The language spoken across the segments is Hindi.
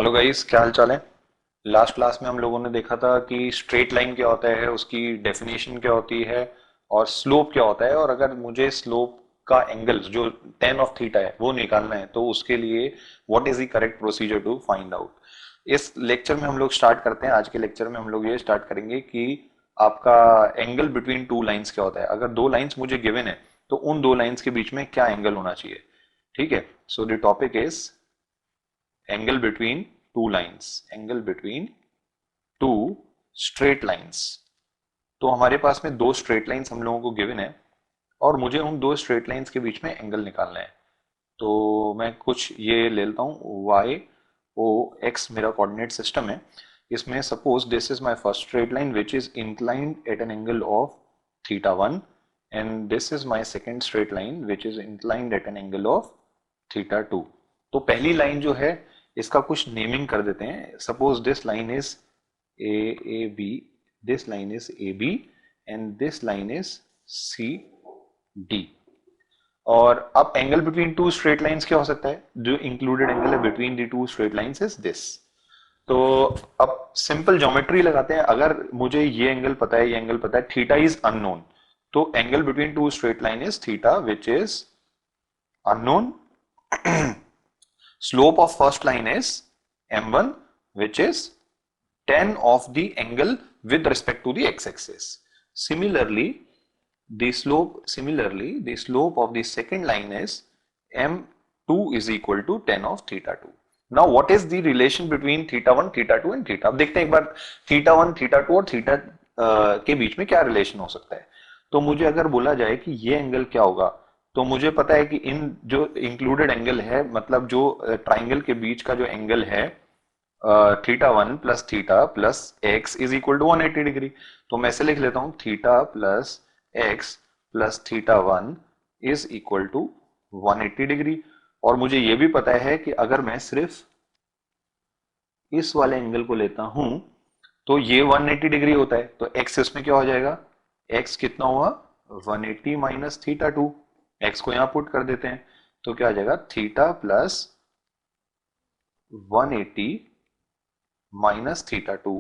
हेलो गाइस, क्या हाल चाल है। लास्ट क्लास में हम लोगों ने देखा था कि स्ट्रेट लाइन क्या होता है, उसकी डेफिनेशन क्या होती है और स्लोप क्या होता है। और अगर मुझे स्लोप का एंगल जो tan ऑफ थीटा है वो निकालना है तो उसके लिए what is the correct procedure to find out. इस लेक्चर में हम लोग स्टार्ट करते हैं। आज के लेक्चर में हम लोग ये स्टार्ट करेंगे कि आपका एंगल बिटवीन टू लाइंस क्या होता है। अगर दो लाइंस मुझे गिवन है तो उन दो लाइंस के बीच में क्या एंगल होना चाहिए। ठीक है, so the topic is angle between two lines, angle between two straight lines. तो हमारे पास में दो स्ट्रेट लाइंस हम लोगों को गिवन है और मुझे उन दो स्ट्रेट लाइंस के बीच में एंगल निकालना है। तो मैं कुछ ये ले लेता हूं, y o x मेरा कोऑर्डिनेट सिस्टम है। इसमें suppose this is my first straight line which is inclined at an angle of theta one and this is my second straight line which is inclined at an angle of theta to. तो पहली लाइन जो है इसका कुछ नेमिंग कर देते हैं। Suppose this line is A A B, this line is A B and this line is C D. और अब angle between two straight lines क्या हो सकता है, जो इंक्लूडेड एंगल है between the two straight lines is this. तो अब सिंपल ज्योमेट्री लगाते हैं। अगर मुझे ये एंगल पता है, ये एंगल पता है, थीटा इज अननोन, तो angle between two straight line is theta which is unknown. Slope of first line is m1, which is tan of the angle with respect to the x-axis. Similarly, the slope of the second line is m2 is equal to tan of theta 2. Now, what is the relation between theta 1, theta 2 and theta? अब देखते हैं एक बार theta 1, theta 2 और theta के बीच में क्या रिलेशन हो सकता है। तो मुझे अगर बोला जाए कि ये एंगल क्या होगा, तो मुझे पता है कि इन जो इंक्लूडेड एंगल है, मतलब जो ट्राइंगल के बीच का जो एंगल है theta one plus theta plus x is equal to 180 degree. तो मैं ऐसे लिख लेता हूं, theta plus x plus theta one is equal to 180 degree. और मुझे यह भी पता है कि अगर मैं सिर्फ इस वाले एंगल को लेता हूं तो ये 180 डिग्री होता है। तो एक्स इसमें क्या हो जाएगा, एक्स कितना हुआ 180 माइनस थीटा टू। एक्स को यहां पुट कर देते हैं तो क्या आ जाएगा, theta plus 180 minus theta two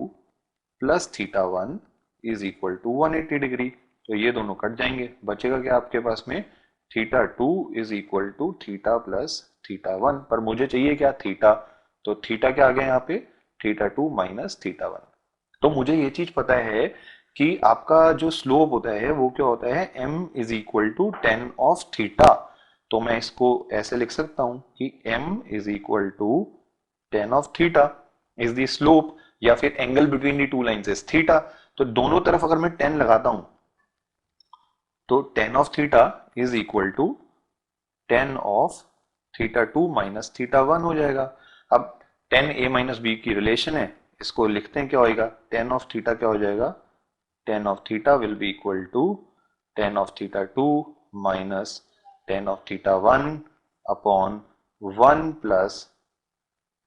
plus theta one is equal to 180 degree. तो ये दोनों कट जाएंगे, बचेगा क्या आपके पास में, theta two is equal to theta plus theta one. पर मुझे चाहिए क्या, थीटा। तो थीटा क्या आ गया यहाँ पे, theta two minus theta one. तो मुझे ये चीज पता है कि आपका जो स्लोप होता है वो क्या होता है, m is equal to tan of theta. तो मैं इसको ऐसे लिख सकता हूं कि m is equal to tan of theta is the slope, या फिर angle between the two lines is theta. तो दोनों तरफ अगर मैं 10 लगाता हूं तो tan of theta is equal to tan of theta two minus theta one हो जाएगा। अब टेन ए माइनस बी की रिलेशन है, इसको लिखते हैं क्या होएगा, टेन ऑफ थीटा क्या हो जाएगा, tan of theta will be equal to tan of theta two minus tan of theta one upon one plus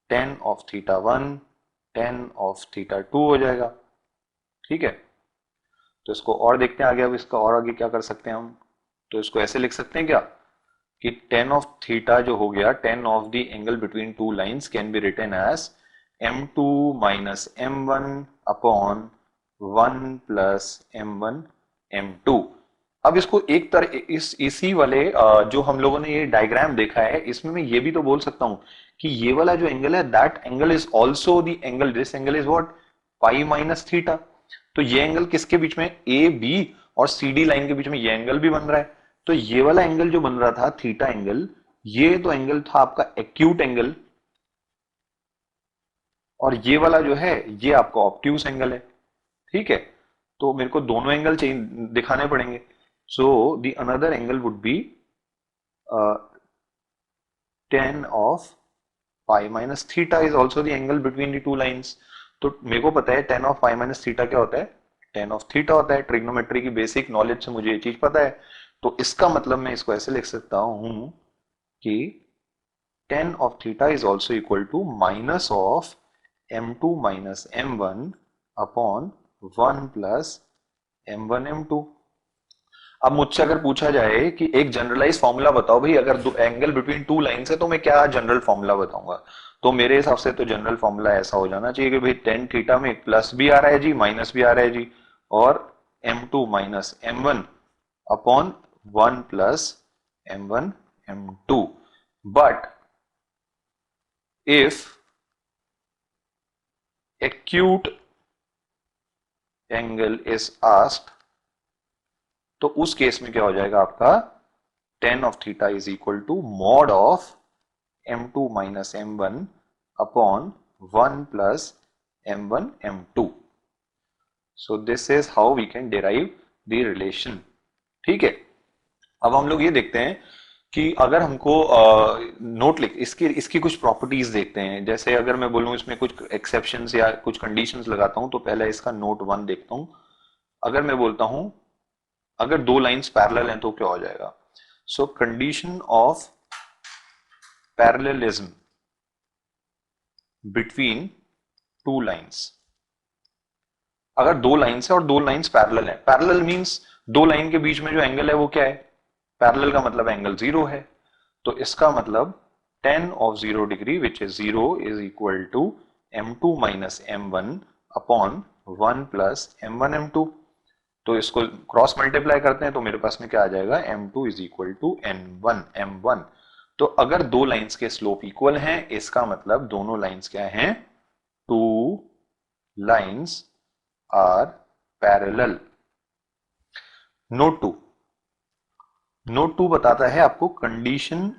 tan of theta one tan of theta two हो जाएगा। ठीक है, तो इसको और देखते हैं आगे। अब इसका और आगे क्या कर सकते हैं हम, तो इसको ऐसे लिख सकते हैं क्या कि टेन ऑफ थीटा जो हो गया, tan of the angle between two lines can be written as m2 minus m1 upon one plus m1 m2। अब इसको एक तरह इसी वाले जो हम लोगों ने ये डायग्राम देखा है, इसमें मैं ये भी तो बोल सकता हूं कि ये वाला जो एंगल है, that angle is also the angle, this angle is what, pi minus theta. तो ये एंगल किसके बीच में, ए बी और सी डी लाइन के बीच में ये एंगल भी बन रहा है। तो ये वाला एंगल जो बन रहा था थीटा एंगल, ये तो एंगल था आपका एक्यूट एंगल, और ये वाला जो है ये आपका ऑब्ट्यूस एंगल है। ठीक है, तो मेरे को दोनों एंगल चाहिए, दिखाने पड़ेंगे। So the another angle would be ten of pi minus theta is also the angle between the two lines. तो मेरे को पता है ten of pi minus theta क्या होता है, टेन ऑफ थीटा होता है। ट्रिग्नोमेट्री की बेसिक नॉलेज से मुझे ये चीज पता है। तो इसका मतलब मैं इसको ऐसे लिख सकता हूं कि tan of theta is also equal to minus of m2 minus m1 upon one plus m1 m2। अब मुझसे अगर पूछा जाए कि एक जनरलाइज फॉर्मूला बताओ भाई, अगर दो एंगल बिटवीन टू लाइंस है तो मैं क्या जनरल फॉर्मूला बताऊंगा, तो मेरे हिसाब से तो जनरल फॉर्मूला ऐसा हो जाना चाहिए कि भाई टेन थीटा में एक प्लस भी आ रहा है जी, माइनस भी आ रहा है जी, और m2 minus m1 upon 1 plus m1 m2। But if acute angle is asked, तो उस केस में क्या हो जाएगा आपका, tan of theta is equal to mod of m2 minus m1 upon 1 plus m1 m2। So this is how we can derive the relation. ठीक है, अब हम लोग ये देखते हैं कि अगर हमको नोट लिख इसकी इसकी कुछ प्रॉपर्टीज देखते हैं। जैसे अगर मैं बोलूं इसमें कुछ एक्सेप्शंस या कुछ कंडीशंस लगाता हूं, तो पहले इसका नोट 1 देखता हूं। अगर मैं बोलता हूं अगर दो लाइंस पैरेलल हैं तो क्या हो जाएगा। सो condition of parallelism between two lines, अगर दो लाइंस है और दो लाइंस पैरेलल है, पैरेलल मींस दो लाइन के बीच में जो एंगल है वो क्या है, पैरेलल का मतलब एंगल जीरो है। तो इसका मतलब tan of 0 degree which is 0 is equal to m2 minus m1 upon 1 plus m1 m2। तो इसको क्रॉस मल्टीप्लाई करते हैं तो मेरे पास में क्या आ जाएगा, m2 is equal to n1 m1। तो अगर दो लाइंस के स्लोप इक्वल हैं, इसका मतलब दोनों लाइंस क्या हैं, two lines are parallel. Note two बताता है आपको condition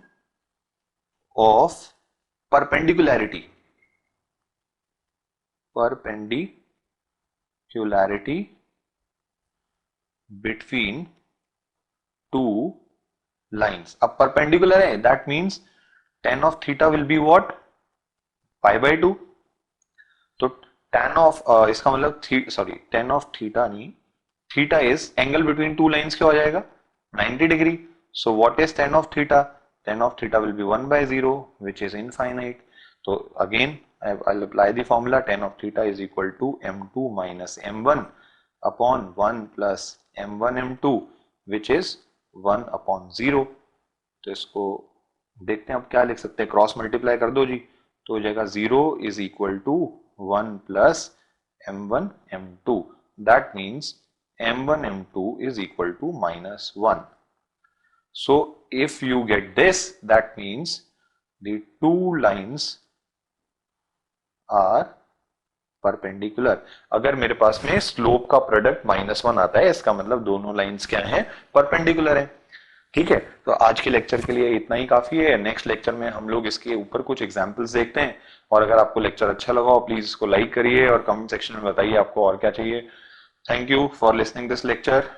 of perpendicularity between two lines. अब परपेंडिकुलर है, that means tan of theta will be what, pi by 2। तो tan ऑफ इसका मतलब tan ऑफ थीटा नहीं, theta is angle between two lines, क्या हो जाएगा 90 degree. So what is tan of theta, tan of theta will be 1 by 0 which is infinite। तो again I'll apply the formula, tan of theta is equal to m2 minus m1 upon 1 plus m1 m2 which is 1 upon 0। तो इसको देखते हैं अब क्या लिख सकते हैं, क्रॉस मल्टीप्लाई कर दो जी, तो हो जाएगा 0 is equal to 1 plus m1 m2, that means m1 m2 is equal to minus 1। So if you get this, that means the two lines are perpendicular. अगर मेरे पास में स्लोप का प्रोडक्ट -1 आता है, इसका मतलब दोनों लाइंस क्या हैं, परपेंडिकुलर हैं। ठीक है, तो आज के लेक्चर के लिए इतना ही काफी है। नेक्स्ट लेक्चर में हम लोग इसके ऊपर कुछ एग्जांपल्स देखते हैं। और अगर आपको लेक्चर अच्छा लगा हो, प्लीज इसको लाइक करिए और कमेंट सेक्शन में बताइए आपको और क्या चाहिए। Thank you for listening this lecture.